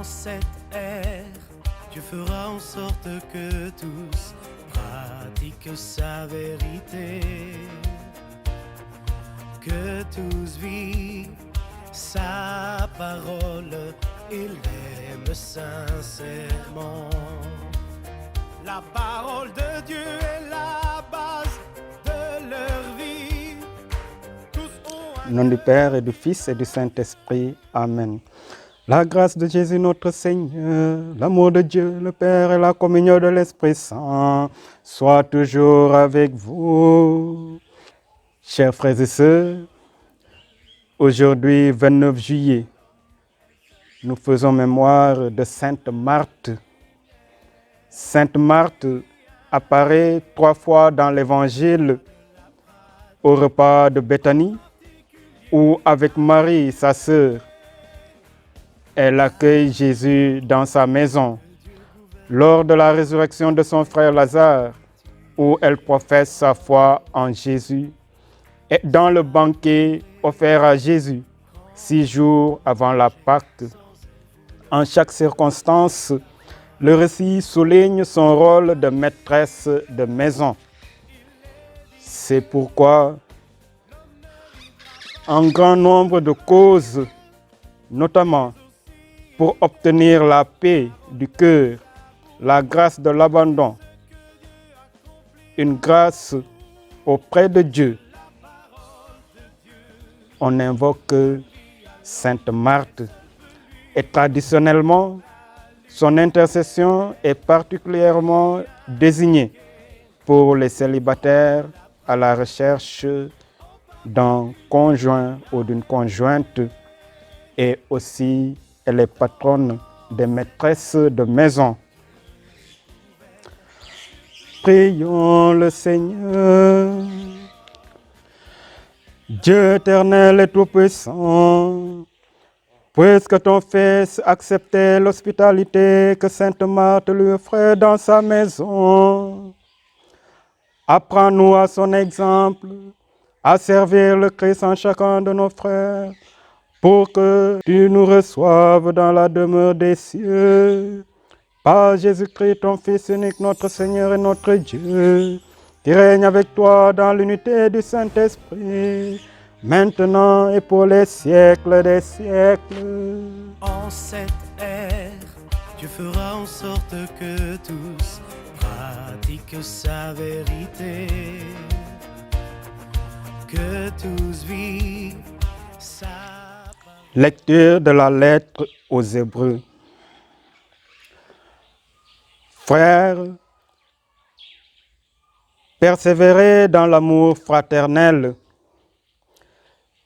En cette ère, Dieu fera en sorte que tous pratiquent sa vérité, que tous vivent sa parole et l'aiment sincèrement. La parole de Dieu est la base de leur vie. Au nom du Père et du Fils et du Saint-Esprit. Amen. La grâce de Jésus notre Seigneur, l'amour de Dieu le Père et la communion de l'Esprit Saint soient toujours avec vous. Chers frères et sœurs, aujourd'hui 29 juillet, nous faisons mémoire de Sainte Marthe. Sainte Marthe apparaît 3 fois dans l'Évangile, au repas de Béthanie, où avec Marie, sa sœur, elle accueille Jésus dans sa maison, lors de la résurrection de son frère Lazare, où elle professe sa foi en Jésus, et dans le banquet offert à Jésus 6 jours avant la Pâque. En chaque circonstance, le récit souligne son rôle de maîtresse de maison. C'est pourquoi, en grand nombre de causes, notamment pour obtenir la paix du cœur, la grâce de l'abandon, une grâce auprès de Dieu, on invoque Sainte Marthe. Et traditionnellement, son intercession est particulièrement désignée pour les célibataires à la recherche d'un conjoint ou d'une conjointe, et aussi elle est patronne des maîtresses de maison. Prions le Seigneur. Dieu éternel et tout-puissant, puisque ton Fils acceptait l'hospitalité que Sainte Marthe lui offrait dans sa maison, apprends-nous à son exemple à servir le Christ en chacun de nos frères, pour que tu nous reçoives dans la demeure des cieux. Par Jésus-Christ, ton Fils unique, notre Seigneur et notre Dieu, qui règne avec toi dans l'unité du Saint-Esprit, maintenant et pour les siècles des siècles. En cette ère, Dieu fera en sorte que tous pratiquent sa vérité, que tous vivent sa parole. Lecture de la lettre aux Hébreux. Frères, persévérez dans l'amour fraternel.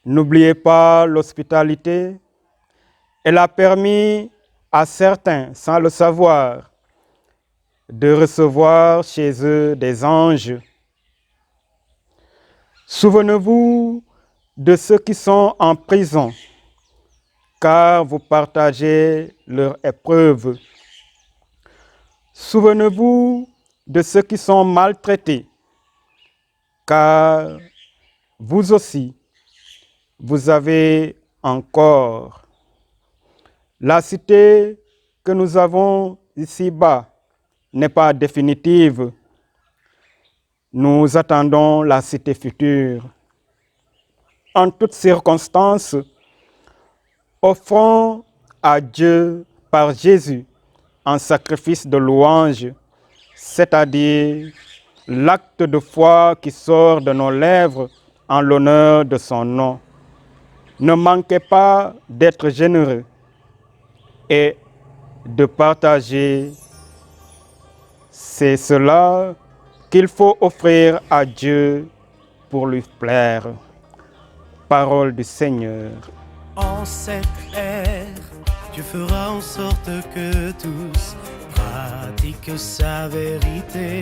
N'oubliez pas l'hospitalité. Elle a permis à certains, sans le savoir, de recevoir chez eux des anges. Souvenez-vous de ceux qui sont en prison, car vous partagez leur épreuve. Souvenez-vous de ceux qui sont maltraités, car vous aussi, vous avez encore. La cité que nous avons ici-bas n'est pas définitive. Nous attendons la cité future. En toutes circonstances, offrons à Dieu par Jésus un sacrifice de louange, c'est-à-dire l'acte de foi qui sort de nos lèvres en l'honneur de son nom. Ne manquez pas d'être généreux et de partager. C'est cela qu'il faut offrir à Dieu pour lui plaire. Parole du Seigneur. En cette ère, Dieu fera en sorte que tous pratiquent sa vérité,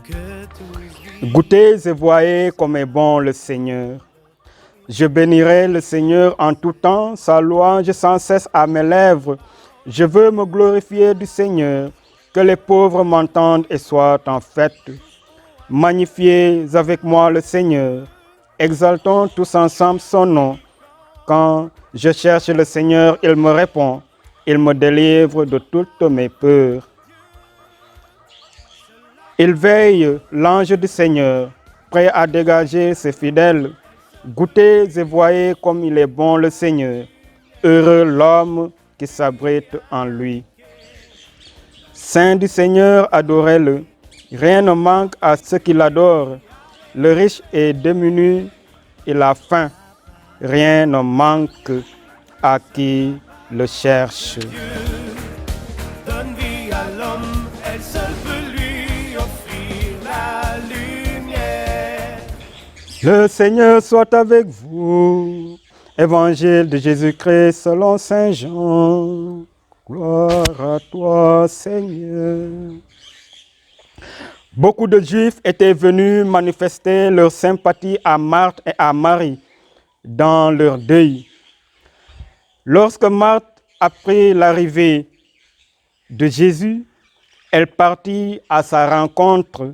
que tous... Goûtez et voyez comme est bon le Seigneur. Je bénirai le Seigneur en tout temps, sa louange sans cesse à mes lèvres. Je veux me glorifier du Seigneur, que les pauvres m'entendent et soient en fête. Magnifiez avec moi le Seigneur, exaltons tous ensemble son nom. Quand je cherche le Seigneur, il me répond. Il me délivre de toutes mes peurs. Il veille, l'ange du Seigneur, prêt à dégager ses fidèles. Goûtez et voyez comme il est bon le Seigneur. Heureux l'homme qui s'abrite en lui. Saint du Seigneur, adorez-le. Rien ne manque à ceux qui l'adorent. Le riche est démuni, il a faim. Rien ne manque à qui le cherche. Donne vie à l'homme, elle seule peut lui offrir la lumière. Le Seigneur soit avec vous. Évangile de Jésus-Christ selon Saint Jean. Gloire à toi, Seigneur. Beaucoup de Juifs étaient venus manifester leur sympathie à Marthe et à Marie dans leur deuil. Lorsque Marthe apprit l'arrivée de Jésus, elle partit à sa rencontre,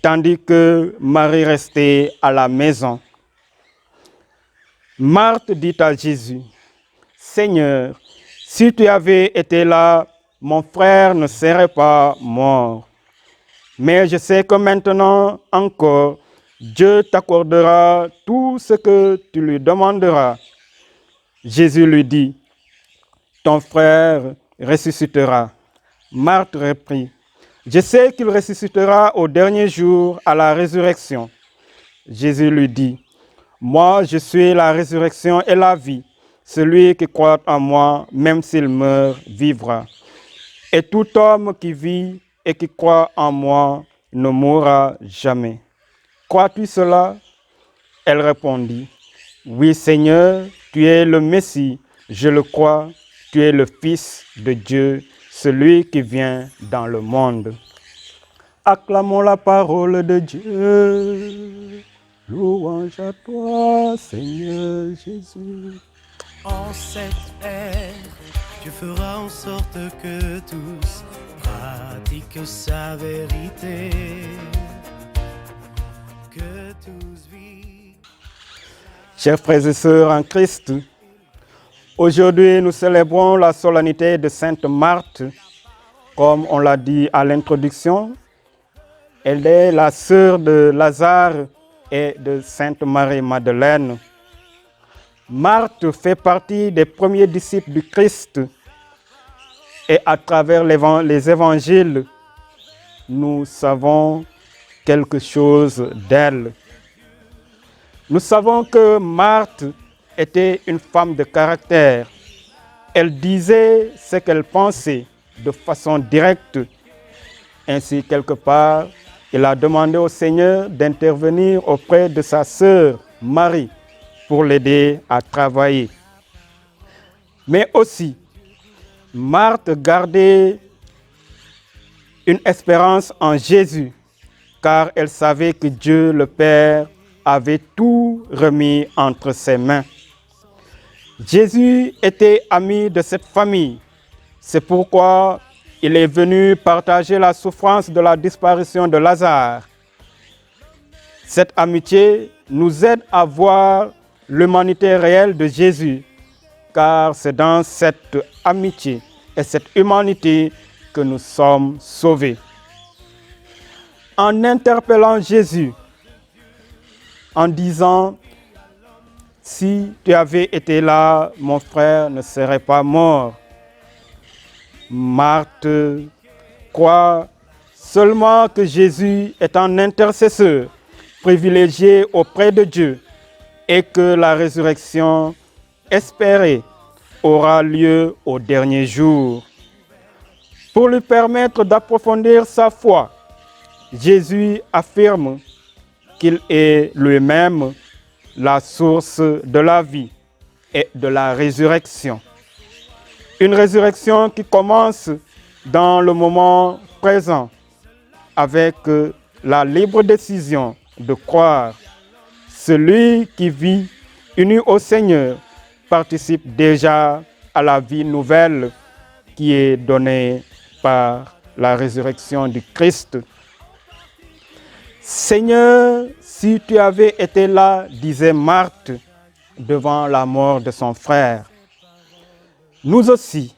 tandis que Marie restait à la maison. Marthe dit à Jésus, « Seigneur, si tu avais été là, mon frère ne serait pas mort. Mais je sais que maintenant encore, Dieu t'accordera tout ce que tu lui demanderas. » Jésus lui dit, « Ton frère ressuscitera. » Marthe reprit, « Je sais qu'il ressuscitera au dernier jour à la résurrection. » Jésus lui dit, « Moi, je suis la résurrection et la vie. Celui qui croit en moi, même s'il meurt, vivra. Et tout homme qui vit et qui croit en moi ne mourra jamais. Crois-tu cela? » Elle répondit, « Oui, Seigneur, tu es le Messie, je le crois, tu es le Fils de Dieu, celui qui vient dans le monde. » Acclamons la parole de Dieu. Louange à toi, Seigneur Jésus. En cette ère, Dieu fera en sorte que tous pratiquent sa vérité, que tous vivent. Chers frères et sœurs en Christ, aujourd'hui nous célébrons la solennité de Sainte Marthe. Comme on l'a dit à l'introduction, elle est la sœur de Lazare et de Sainte Marie-Madeleine. Marthe fait partie des premiers disciples du Christ et à travers les évangiles, nous savons quelque chose d'elle. Nous savons que Marthe était une femme de caractère. Elle disait ce qu'elle pensait de façon directe. Ainsi, quelque part, elle a demandé au Seigneur d'intervenir auprès de sa sœur Marie pour l'aider à travailler. Mais aussi, Marthe gardait une espérance en Jésus, car elle savait que Dieu le Père avait tout remis entre ses mains. Jésus était ami de cette famille. C'est pourquoi il est venu partager la souffrance de la disparition de Lazare. Cette amitié nous aide à voir l'humanité réelle de Jésus, car c'est dans cette amitié et cette humanité que nous sommes sauvés. En interpellant Jésus, en disant, « Si tu avais été là, mon frère ne serait pas mort. » Marthe croit seulement que Jésus est un intercesseur privilégié auprès de Dieu et que la résurrection espérée aura lieu au dernier jour. Pour lui permettre d'approfondir sa foi, Jésus affirme qu'il est lui-même la source de la vie et de la résurrection. Une résurrection qui commence dans le moment présent avec la libre décision de croire. Celui qui vit uni au Seigneur participe déjà à la vie nouvelle qui est donnée par la résurrection du Christ. Seigneur, si tu avais été là, disait Marthe, devant la mort de son frère. Nous aussi,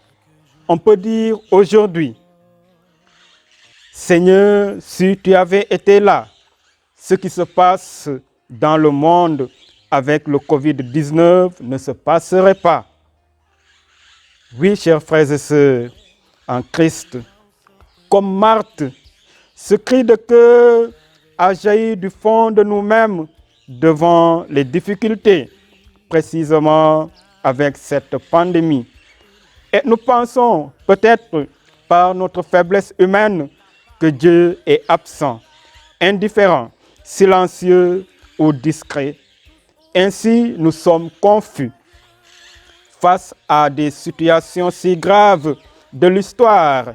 on peut dire aujourd'hui, Seigneur, si tu avais été là, ce qui se passe dans le monde avec le Covid-19 ne se passerait pas. Oui, chers frères et sœurs, en Christ, comme Marthe, ce cri de cœur a jailli du fond de nous-mêmes devant les difficultés, précisément avec cette pandémie. Et nous pensons peut-être par notre faiblesse humaine que Dieu est absent, indifférent, silencieux ou discret. Ainsi, nous sommes confus face à des situations si graves de l'histoire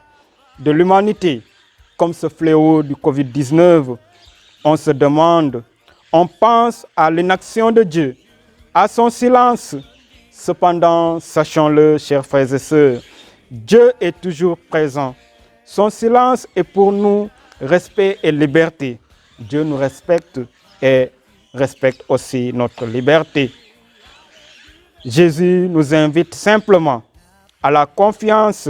de l'humanité, comme ce fléau du Covid-19. On se demande, on pense à l'inaction de Dieu, à son silence. Cependant, sachons-le, chers frères et sœurs, Dieu est toujours présent. Son silence est pour nous respect et liberté. Dieu nous respecte et respecte aussi notre liberté. Jésus nous invite simplement à la confiance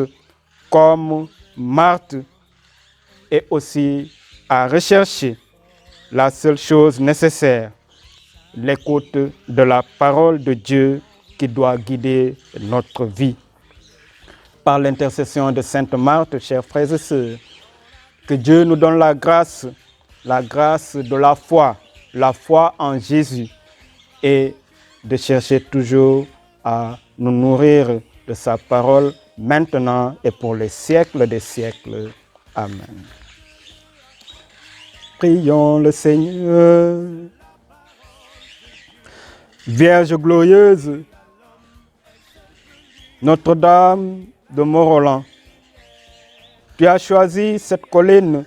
comme Marthe et aussi à rechercher la seule chose nécessaire, l'écoute de la parole de Dieu qui doit guider notre vie. Par l'intercession de Sainte Marthe, chers frères et sœurs, que Dieu nous donne la grâce de la foi en Jésus et de chercher toujours à nous nourrir de sa parole maintenant et pour les siècles des siècles. Amen. Prions le Seigneur. Vierge glorieuse, Notre-Dame de Mont-Roland, tu as choisi cette colline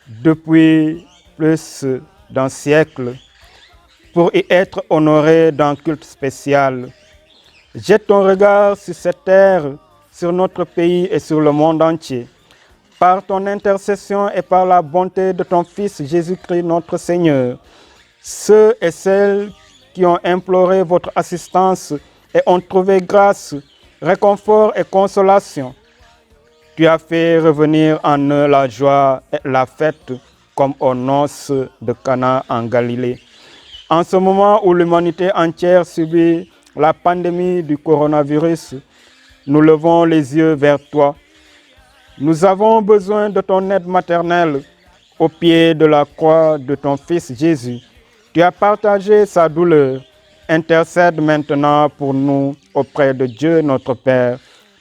depuis plus d'un siècle pour y être honorée d'un culte spécial. Jette ton regard sur cette terre, sur notre pays et sur le monde entier. Par ton intercession et par la bonté de ton Fils Jésus-Christ notre Seigneur, ceux et celles qui ont imploré votre assistance et ont trouvé grâce, réconfort et consolation, tu as fait revenir en eux la joie et la fête comme aux noces de Cana en Galilée. En ce moment où l'humanité entière subit la pandémie du coronavirus, nous levons les yeux vers toi. Nous avons besoin de ton aide maternelle au pied de la croix de ton Fils Jésus. Tu as partagé sa douleur. Intercède maintenant pour nous auprès de Dieu notre Père,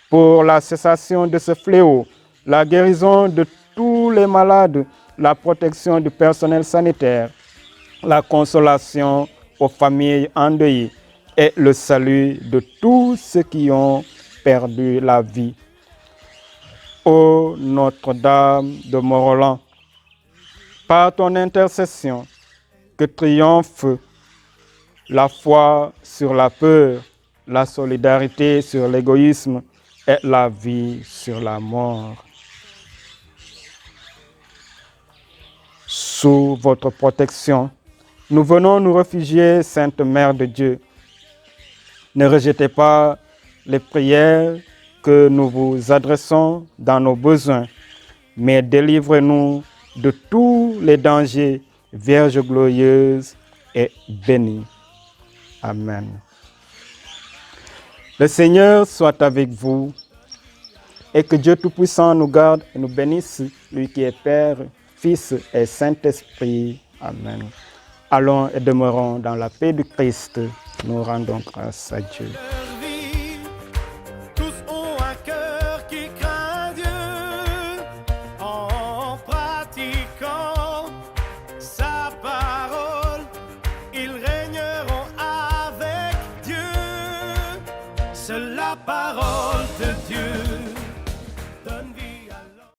pour la cessation de ce fléau, la guérison de tous les malades, la protection du personnel sanitaire, la consolation aux familles endeuillées et le salut de tous ceux qui ont perdu la vie. Ô Notre-Dame de Mont-Roland, par ton intercession, que triomphe la foi sur la peur, la solidarité sur l'égoïsme et la vie sur la mort. Sous votre protection, nous venons nous réfugier, Sainte Mère de Dieu. Ne rejetez pas les prières que nous vous adressons dans nos besoins, mais délivrez-nous de tous les dangers, Vierge glorieuse et bénie. Amen. Le Seigneur soit avec vous et que Dieu Tout-Puissant nous garde et nous bénisse, lui qui est Père, Fils et Saint-Esprit. Amen. Allons et demeurons dans la paix du Christ. Nous rendons grâce à Dieu.